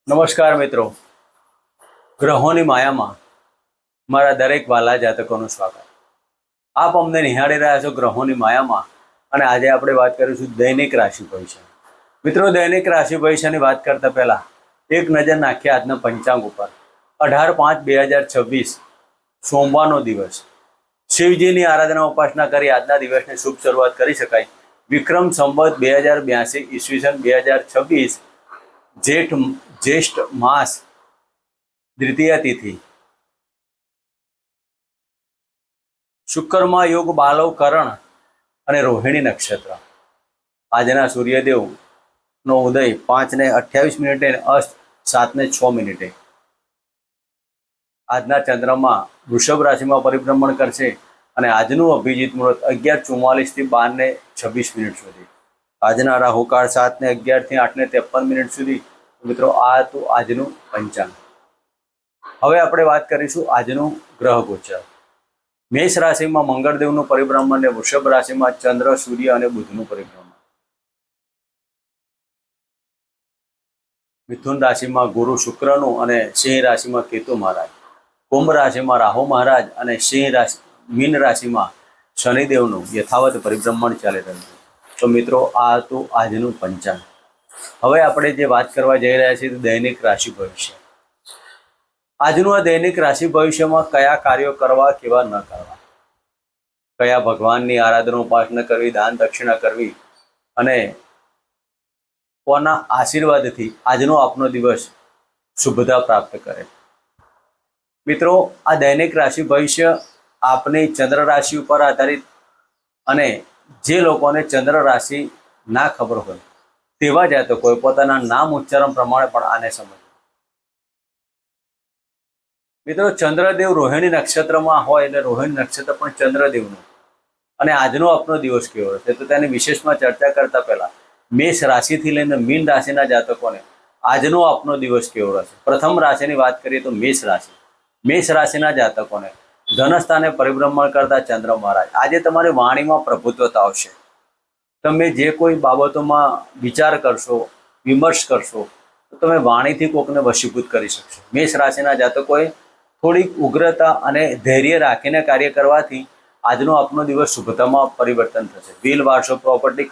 નમસ્કાર મિત્રો, ગ્રહોની માયામાં મારા દરેક વાલા જાતકોનું સ્વાગત. આપ અમને નિહાળી રહ્યા છો ગ્રહોની માયામાં, અને આજે આપણે વાત કરીશું દૈનિક રાશિ ભવિષ્ય. મિત્રો, દૈનિક રાશિ ભવિષ્યની વાત કરતા પહેલા એક નજર નાખીએ આજના પંચાંગ ઉપર. 18/5/2026 સોમવારનો દિવસ. શિવજીની આરાધના ઉપાસના કરી આજના દિવસની શુભ શરૂઆત કરી શકાય. વિક્રમ સંવત 2082 ઈસવીસન 2026 જ્યેષ્ઠ માસ દ્વિતીય તિથિ. શુક્રમાં યોગ બાલવ કરણ અને રોહિણી નક્ષત્ર. આજના સૂર્યદેવ નો ઉદય 5:28 અને અસ્ત 7:06. આજના ચંદ્રમાં વૃષભ રાશિમાં પરિભ્રમણ કરશે અને આજનું અભિજીત મુહૂર્ત 11:44 થી 12:26 સુધી. આજના રાહુકાળ 7:11 થી 8:53 સુધી. મિત્રો, આ તો આજનું પંચાંગ. હવે આપણે વાત કરીશું આજનું ગ્રહ ગોચર. મેષ રાશિમાં મંગળદેવનું પરિભ્રમણ અને વૃષભ રાશિમાં ચંદ્ર, સૂર્ય અને બુધનું પરિભ્રમણ. મિથુન રાશિમાં ગુરુ શુક્રનું અને સિંહ રાશિમાં કેતુ મહારાજ. કુંભ રાશિમાં રાહુ મહારાજ અને મીન રાશિમાં શનિદેવનું યથાવત પરિભ્રમણ ચાલી રહ્યું છે. તો મિત્રો, આ હતું આજનું પંચાંગ. હવે આપણે જે વાત કરવા જઈ રહ્યા છીએ દૈનિક રાશિ ભવિષ્ય. આજનું આ દૈનિક રાશિ ભવિષ્યમાં કયા કાર્યો કરવા, કેવા ન કરવા, કયા ભગવાનની આરાધના ઉપાસના કરવી, દાન દક્ષિણા કરવી અને કોના આશીર્વાદથી આજનો આપનો દિવસ શુભતા પ્રાપ્ત કરે. મિત્રો, આ દૈનિક રાશિ ભવિષ્ય આપની ચંદ્ર રાશિ ઉપર આધારિત, અને જે લોકોને ચંદ્ર રાશિ ના ખબર હોય તેવા જાતકોએ પોતાના નામ ઉચ્ચારણ પ્રમાણે પણ આને સમજવું. મિત્રો, ચંદ્રદેવ રોહિણી નક્ષત્રમાં હોય એટલે રોહિણી નક્ષત્ર પણ ચંદ્રદેવનું. અને આજનો આપનો દિવસ કેવો રહેશે તો તેની વિશેષમાં ચર્ચા કરતા પહેલા મેષ રાશિથી લઈને મીન રાશિના જાતકોને આજનો આપનો દિવસ કેવો રહેશે. પ્રથમ રાશિની વાત કરીએ તો મેષ રાશિ. મેષ રાશિના જાતકોને ધનસ્થાને પરિભ્રમણ કરતા ચંદ્ર મહારાજ. આજે તમારી વાણીમાં પ્રભુત્વતા આવશે. તમે જે કોઈ બાબતોમાં વિચાર કરશો, વિમર્શ કરશો, તો તમે વાણીથી કોકને વશીભૂત કરી શકશો. મેષ રાશિના જાતકોએ થોડીક ઉગ્રતા અને ધૈર્ય રાખીને કાર્ય કરવાથી આજનો આપનો દિવસ શુભતામાં પરિવર્તન થશે. વિલ, વારસો, પ્રોપર્ટી,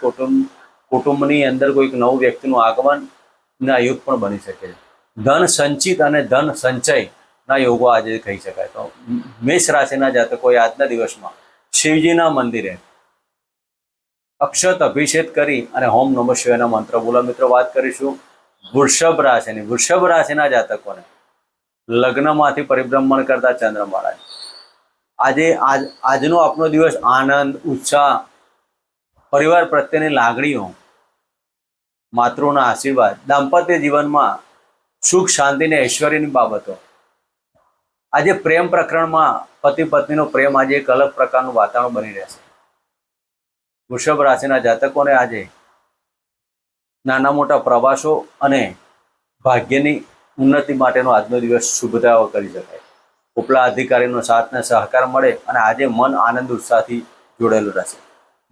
કુટુંબની અંદર કોઈક નવું વ્યક્તિનું આગમનના યોગ પણ બની શકે છે. ધન સંચિત અને ધન સંચયના યોગો આજે કહી શકાય. તો મેષ રાશિના જાતકોએ આજના દિવસમાં શિવજીના મંદિરે અક્ષત અભિષેક કરી અને ઓમ નમઃ શિવાયના મંત્ર બોલો. મિત્રો, વાત કરીશું વૃષભ રાશિની. વૃષભ રાશિના જાતકોને લગ્નમાંથી પરિભ્રમણ કરતા ચંદ્ર મહારાજ. આજનો આપનો દિવસ આનંદ, ઉત્સાહ, પરિવાર પ્રત્યેની લાગણીઓ, માતૃના આશીર્વાદ, દાંપત્ય જીવનમાં સુખ, શાંતિ અને ઐશ્વર્યની બાબતો. આજે પ્રેમ પ્રકરણમાં પતિ પત્નીનો પ્રેમ આજે એક અલગ પ્રકારનું વાતાવરણ બની રહેશે. વૃષભ રાશિના જાતકોને આજે નાના મોટા પ્રવાસો અને ભાગ્યની ઉન્નતિ માટેનો આજનો દિવસ શુભતાઓ કરી શકાય. ઉપલા અધિકારીનો સાથ અને સહકાર મળે અને આજે મન આનંદ ઉત્સાહથી જોડેલું રહેશે.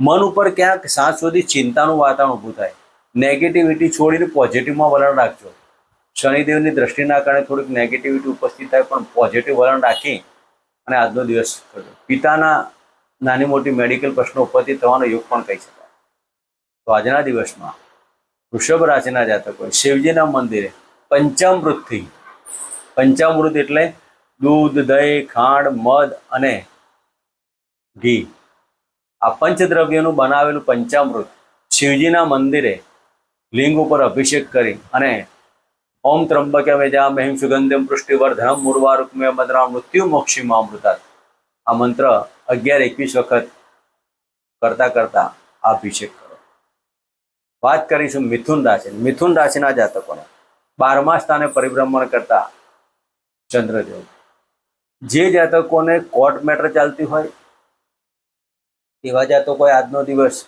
મન ઉપર ક્યાંક સાંજ સુધી ચિંતાનું વાતાવરણ ઊભું થાય. નેગેટિવિટી છોડીને પોઝિટિવમાં વલણ રાખજો. શનિદેવની દ્રષ્ટિના કારણે થોડીક નેગેટિવિટી ઉપસ્થિત થાય, પણ પોઝિટિવ વલણ રાખી અને આજનો દિવસ કરજો. પિતાના નાની મોટી મેડિકલ પ્રશ્નો ઉપસ્થિત થવાનો યોગ પણ કહી શકાય. તો આજના દિવસમાં વૃષભ રાશિના જાતકોએ શિવજીના મંદિરે પંચામૃતથી, પંચામૃત એટલે દૂધ, દહીં, ખાંડ, મધ અને ઘી, આ પંચદ્રવ્યનું બનાવેલું પંચામૃત શિવજીના મંદિરે લિંગ ઉપર અભિષેક કરી અને ઓમ ત્રંબકે યજામહે સુગંધિમ પુષ્ટિવર્ધનમ ઉર્વારુકમેવ મંત્રામ મૃત્યુ મોક્ષિમામૃતાત, આ મંત્ર 11-21 વખત કરતા આ અભિષેક કરો. વાત કરીશું મિથુન રાશિ. મિથુન રાશિના જાતકોને 12મા સ્થાને પરિભ્રમણ કરતા ચંદ્રદેવ. જે જાતકોને કોર્ટ મેટર ચાલતી હોય તેવા જાતકોએ આજનો દિવસ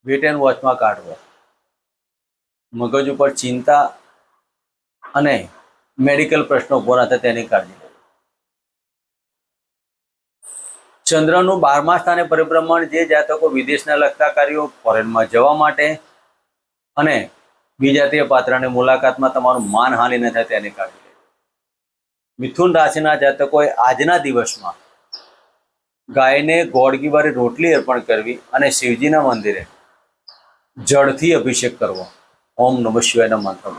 વેટ એન્ડ વોચમાં કાઢવો. મગજ ઉપર ચિંતા અને મેડિકલ પ્રશ્નો ઉભો ના થાય તેની કાળજી લેવી. ચંદ્રનું 12મા સ્થાને પરિભ્રમણ જે જાતકો વિદેશના લગતા કાર્યો, ફોરેનમાં જવા માટે અને વિજાતીય પાત્રની મુલાકાતમાં તમારું માનહાનિ ન થાય તેની કાળજી લેજો. મિથુન રાશિના જાતકોએ આજના દિવસમાં ગાયને ગોળગીવાળી રોટલી અર્પણ કરવી અને શિવજીના મંદિરે જળથી અભિષેક કરવો. ઓમ નમઃ શિવાયના મંત્ર.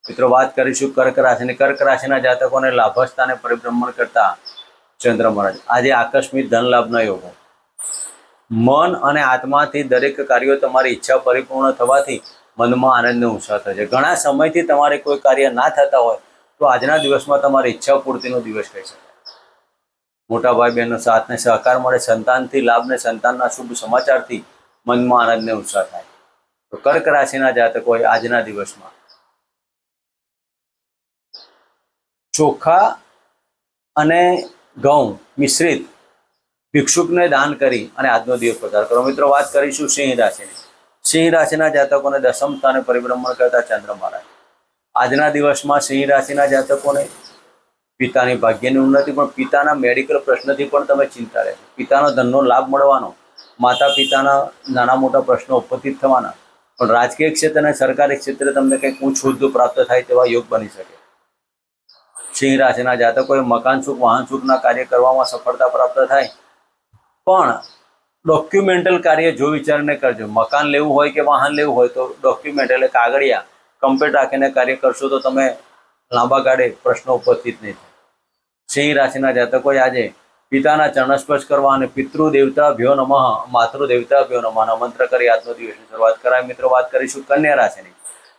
મિત્રો વાત કરીશું કર્ક રાશિની. કર્ક રાશિના જાતકોને લાભસ્થાને પરિભ્રમણ કરતા ચંદ્ર મહારાજ. આજે આકસ્મિક ધન લાભના યોગો. મન અને આત્માથી દરેક કાર્યો તમારી ઈચ્છા પરિપૂર્ણ થવાથી મનમાં આનંદનો ઉત્સાહ થશે. ઘણા સમયથી તમારે કોઈ કાર્ય ના થતા હોય તો આજના દિવસમાં તમારી ઈચ્છા પૂર્તિનો દિવસ કહી શકાય. મોટા ભાઈ બહેનનો સાથ ને સહકાર મળે. સંતાનથી લાભ ને સંતાનના શુભ સમાચારથી મનમાં આનંદ ને ઉત્સાહ થાય. તો કર્ક રાશિના જાતકોએ આજના દિવસમાં ચોખા અને ઘઉં મિશ્રિત ભિક્ષુકને દાન કરી અને આજનો દિવસ પસાર કરો. મિત્રો વાત કરીશું સિંહ રાશિની. સિંહ રાશિના જાતકોને દસમ સ્થાને પરિભ્રમણ કરતા ચંદ્ર મહારાજ. આજના દિવસમાં સિંહ રાશિના જાતકોને પિતાની ભાગ્યની ઉન્નતિ, પણ પિતાના મેડિકલ પ્રશ્નથી પણ તમે ચિંતા રહેશે. પિતાનો ધનનો લાભ મળવાનો, માતા પિતાના નાના મોટા પ્રશ્નો ઉપસ્થિત થવાના, પણ રાજકીય ક્ષેત્ર અને સરકારી ક્ષેત્રે તમને કંઈક ઊંચ હોદ્દો પ્રાપ્ત થાય તેવા યોગ બની શકે. સિંહ રાશિના જાતકોએ મકાન સુખ વાહન સુખના કાર્ય કરવામાં સફળતા પ્રાપ્ત થાય, પણ ડોક્યુમેન્ટલ કાર્ય જો વિચારીને કરજો. મકાન લેવું હોય કે વાહન લેવું હોય તો ડોક્યુમેન્ટ એટલે કાગળિયા કમ્પ્લીટ રાખીને કાર્ય કરશો તો તમે લાંબા ગાળે પ્રશ્નો ઉપસ્થિત નહીં થાય. સિંહ રાશિના જાતકોએ આજે પિતાના ચરણસ્પર્શ કરવા અને પિતૃદેવતાભ્યો નમઃ માતૃદેવતાભ્યો નમઃ મંત્ર કરી આજનો દિવસની શરૂઆત કરાય. મિત્રો વાત કરીશું કન્યા રાશિની.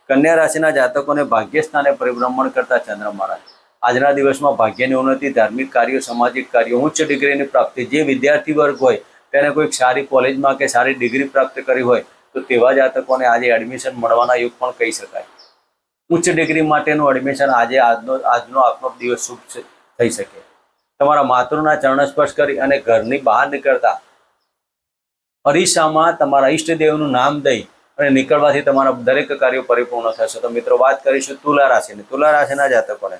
કન્યા રાશિના જાતકોને ભાગ્યસ્થાને પરિભ્રમણ કરતા ચંદ્ર મહારાજ. આજના દિવસમાં ભાગ્યની ઉન્નતિ, ધાર્મિક કાર્યો, સામાજિક કાર્યો, ઉચ્ચ ડિગ્રીની પ્રાપ્તિ. જે વિદ્યાર્થી વર્ગ હોય તેને કોઈક સારી કોલેજમાં કે સારી ડિગ્રી પ્રાપ્ત કરી હોય તો તેવા જાતકોને આજે એડમિશન મળવાના યોગ પણ કહી શકાય. ઉચ્ચ ડિગ્રી માટેનું એડમિશન આજે આજનો આપનો દિવસ શુભ થઈ શકે. તમારા માતૃના ચરણસ્પર્શ કરી અને ઘરની બહાર નીકળતા અરીસામાં તમારા ઈષ્ટદેવનું નામ દઈ અને નીકળવાથી તમારા દરેક કાર્યો પરિપૂર્ણ થશે. તો મિત્રો વાત કરીશું તુલા રાશિની. તુલા રાશિના જાતકોને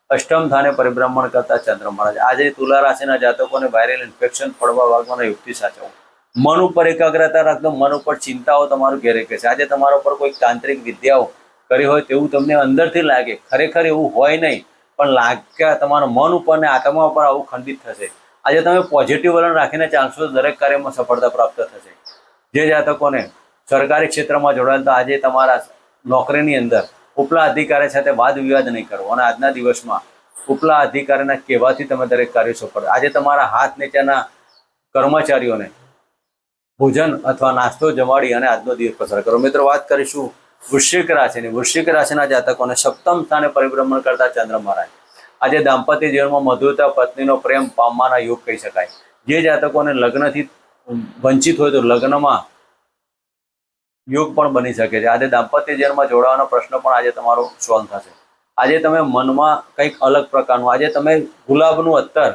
અષ્ટમ સ્થાને પરિભ્રમણ કરતા ચંદ્ર મહારાજ. આજે તુલા રાશિના જાતકોને વાયરલ ઇન્ફેક્શન પડવા વાગવાના યુક્તિ સાચવો. મન ઉપર એકાગ્રતા રાખજો. મન ઉપર ચિંતાઓ તમારું ઘેરે છે. આજે તમારા ઉપર કોઈ તાંત્રિક વિદ્યાઓ કરી હોય તેવું તમને અંદરથી લાગે, ખરેખર એવું હોય નહીં, પણ લાગ્યા તમારા મન ઉપર ને આત્મા ઉપર આવું ખંડિત થશે. આજે તમે પોઝિટિવ વલણ રાખીને ચાલશો તો દરેક કાર્યમાં સફળતા પ્રાપ્ત થશે. જે જાતકોને સરકારી ક્ષેત્રમાં જોડાયેલ તો આજે તમારા નોકરીની અંદર ઉપલા અધિકારી સાથે વાદ વિવાદ નહીં કરવો અને આજના દિવસમાં ઉપલા અધિકારીના કહેવાથી તમે દરેક કાર્ય સફળ. આજે તમારા હાથ નીચેના કર્મચારીઓને ભોજન અથવા નાસ્તો જમાડી અને આજનો દિવસ પસાર કરો. મિત્રો વાત કરીશું વૃશ્ચિક રાશિની. વૃશ્ચિક રાશિના જાતકોને સપ્તમ સ્થાને પરિભ્રમણ કરતા ચંદ્ર મહારાજ. આજે દાંપત્ય જીવનમાં મધુરતા, પત્નીનો પ્રેમ પામવાના યોગ કહી શકાય. જે જાતકોને લગ્નથી વંચિત હોય તો લગ્નમાં યોગ પણ બની શકે છે. આજે દાંપત્ય જીવનમાં જોડાવાનો પ્રશ્ન પણ આજે તમારો સોલ્વ થશે. આજે તમે મનમાં કંઈક અલગ પ્રકારનું, આજે તમે ગુલાબનું અત્તર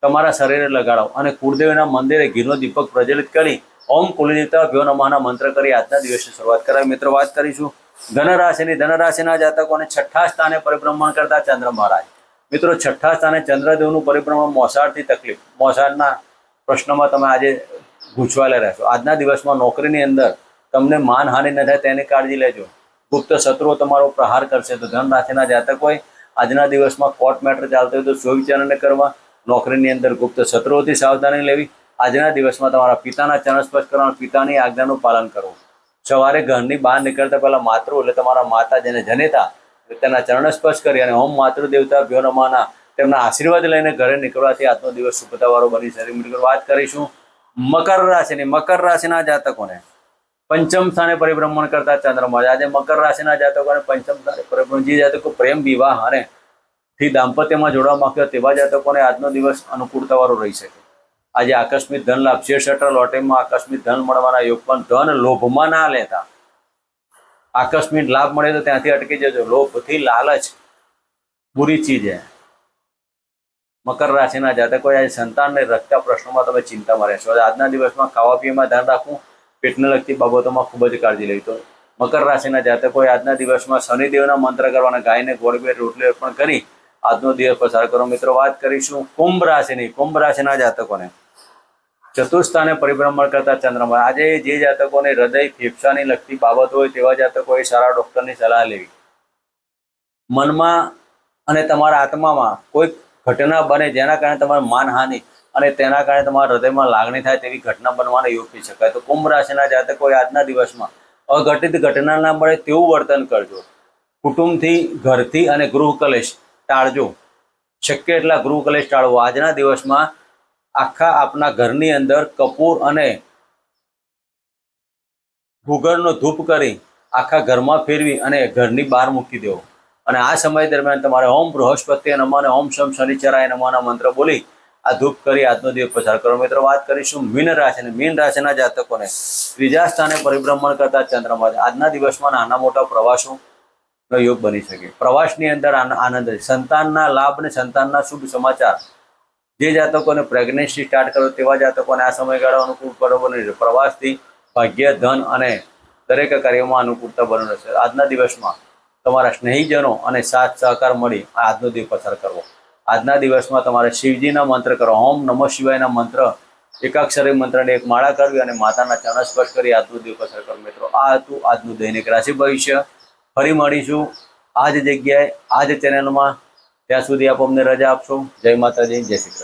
તમારા શરીરે લગાડો અને કુળદેવના મંદિરે ઘીનો દીપક પ્રજ્વલિત કરી ઓમ કુલદેવતાભ્યો નમઃના મંત્ર કરી આજના દિવસની શરૂઆત કરાય. મિત્રો વાત કરીશું ધનરાશિની. ધનરાશિના જાતકોને છઠ્ઠા સ્થાને પરિભ્રમણ કરતા ચંદ્ર મહારાજ. મિત્રો છઠ્ઠા સ્થાને ચંદ્રદેવનું પરિભ્રમણ મોસાળથી તકલીફ, મોસાળના પ્રશ્નોમાં તમે આજે ગૂંચવાયેલા રહેશો. આજના દિવસમાં નોકરીની અંદર તમને માનહાનિ ન થાય તેની કાળજી લેજો. ગુપ્ત શત્રુઓ તમારો પ્રહાર કરશે. તો ધન રાશિના જાતકોએ આજના દિવસમાં કોર્ટ મેટર ચાલતો હોય તો સુવિચારને કરવા, નોકરીની અંદર ગુપ્ત શત્રુઓથી સાવધાની લેવી. આજના દિવસમાં તમારા પિતાના ચરણસ્પર્શ કરવાનું, પિતાની આજ્ઞાનું પાલન કરવું. સવારે ઘરની બહાર નીકળતા પહેલા માતૃ એટલે તમારા માતા જેને જનેતા તેના ચરણસ્પર્શ કરી અને ઓમ માતૃદેવતાભ્યો નમઃના તેમના આશીર્વાદ લઈને ઘરે નીકળવાથી આજનો દિવસ સુખતાવાળો બની શકે. વાત કરીશું મકર રાશિની. મકર રાશિના જાતકોને પંચમ સ્થાને પરિભ્રમણ કરતા ચંદ્ર મહારાજ. આજે મકર રાશિના જાતકોને પંચમ સ્થાને પરિભ્રમણ, જે જાતકો પ્રેમ વિવાહ અને થી દાંપત્યમાં જોડવા માંગતા તેવા જાતકોને આજનો દિવસ અનુકૂળતાવાળો રહી શકે. આજે આકસ્મિક ધન લાભ, શેર સટ્ટા લોટરીમાં આકસ્મિક ધન મળવાના યોગ, પણ ધન લોભમાં ના લેતા. આકસ્મિક લાભ મળે તો ત્યાંથી અટકી જજો. લોભથી લાલચ બુરી ચીજ છે. મકર રાશિના જાતકોએ આજે સંતાનને લગતા પ્રશ્નોમાં તમે ચિંતામાં રહેશો. આજના દિવસમાં ખાવા પીવામાં ધ્યાન રાખવું, પેટને લગતી બાબતોમાં ખૂબ જ કાળજી લેવી. તો મકર રાશિના જાતકોએ આજના દિવસમાં શનિદેવના મંત્ર કરવાના, ગાયને ગોળ રોટલી અર્પણ કરી આજનો દિવસ પસાર કરો. મિત્રો વાત કરીશું કુંભ રાશિની. કુંભ રાશિના જાતકોને ચતુર્સ્થાને પરિભ્રમણ કરતા ચંદ્રમાં આજે જે જાતકોને હૃદય ફેફસાની લગતી બાબત હોય તેવા જાતકોએ સારા ડોક્ટરની સલાહ લેવી. મનમાં અને તમારા આત્મામાં કોઈ ઘટના બને જેના કારણે તમારે માનહાનિ અને તેના કારણે તમારા હૃદયમાં લાગણી થાય તેવી ઘટના બનવાનો યોગ થઈ શકાય. તો કુંભ રાશિના જાતકોએ આજના દિવસમાં અઘટિત ઘટના ના મળે તેવું વર્તન કરજો. કુટુંબથી, ઘરથી અને ગૃહ કલેશ ટાળજો. શક્ય એટલા ગૃહ કલેશ ટાળવો. આજના દિવસમાં આખા આપના ઘરની અંદર કપૂર અને ભૂગળનો ધૂપ કરી આખા ઘરમાં ફેરવી અને ઘરની બહાર મૂકી દેવો. અને આ સમય દરમિયાન તમારે ઓમ બૃહસ્પતિ નમઃ અને ઓમ શમ શનિચરાય નમઃના મંત્ર બોલી આ ધૂપ કરી આજનો દિવસ પસાર કરો. મિત્રો, વાત કરીશું મીન રાશિ. મીન રાશિના જાતકોને ત્રીજા સ્થાને પરિભ્રમણ કરતા ચંદ્રમાં આજના દિવસમાં નાના મોટા પ્રવાસો યોગ બની શકે. પ્રવાસની અંદર આનંદ, સંતાનના લાભ અને સંતાનના શુભ સમાચાર. જે જાતકોને પ્રેગ્નન્સી સ્ટાર્ટ કરો તેવા જાતકોને આ સમયગાળો અનુકૂળ બરોબર નહીં. પ્રવાસથી ભાગ્ય, ધન અને દરેક કાર્યોમાં અનુકૂળતા બની રહેશે. આજના દિવસમાં તમારા સ્નેહીજનો અને સાથ સહકાર મળી આજનો દિવસ પસાર કરવો. આજના દિવસમાં તમારે શિવજીના મંત્ર કરો. ઓમ નમઃ શિવાયના મંત્ર, એકાક્ષરી મંત્રની એક માળા કરવી અને માતાના ચરણ સ્પર્શ કરી આજનો દિવસ પસાર કરો. મિત્રો, આ હતું આજનું દૈનિક રાશિ ભવિષ્ય. ફરી મળીશું આ જ જગ્યાએ, આ જ ચેનલમાં. ત્યાં સુધી આપ અમને રજા આપશો. જય માતાજી, જય શ્રી કૃષ્ણ.